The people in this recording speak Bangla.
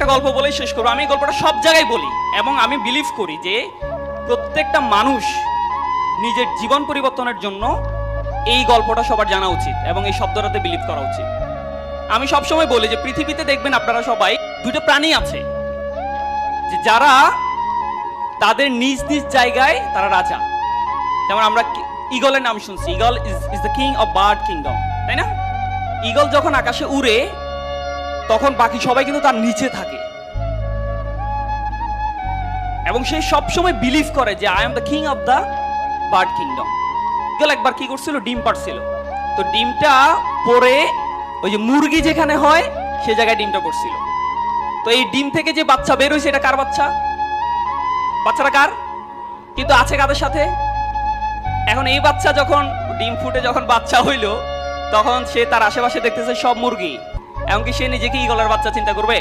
একটা গল্প বলেই শেষ করবো। আমি এই গল্পটা সব জায়গায় বলি এবং আমি বিলিভ করি যে প্রত্যেকটা মানুষ নিজের জীবন পরিবর্তনের জন্য এই গল্পটা সবার জানা উচিত এবং এই শব্দটাতে বিলিভ করা উচিত। আমি সবসময় বলি যে পৃথিবীতে দেখবেন আপনারা সবাই দুটো প্রাণী আছে যে যারা তাদের নিজ নিজ জায়গায় তারা রাজা। যেমন আমরা ঈগলের নাম শুনছি, eagle is the king of bird kingdom, তাই না? ঈগল যখন আকাশে উড়ে তখন বাকি সবাই কিন্তু তার নিচে থাকে এবং সে সবসময় বিলিভ করে যে I am the king of the bird kingdom. Eagle একবার কি করছিল, ডিম পাড়ছিল, তো ডিমটা পরে ওই যে মুরগি যেখানে হয় সে জায়গায় ডিমটা পড়ছিল। তো এই ডিম থেকে যে বাচ্চা বের হয়েছে এটা কার বাচ্চা? বাচ্চাটা কার? কিন্তু আছে কাদের সাথে? এখন এই বাচ্চা যখন ডিম ফুটে যখন বাচ্চা হইলো তখন সে তার আশেপাশে দেখতেছে সব মুরগি, এমনকি সে নিজেকে ঈগলের বাচ্চা চিন্তা করবে?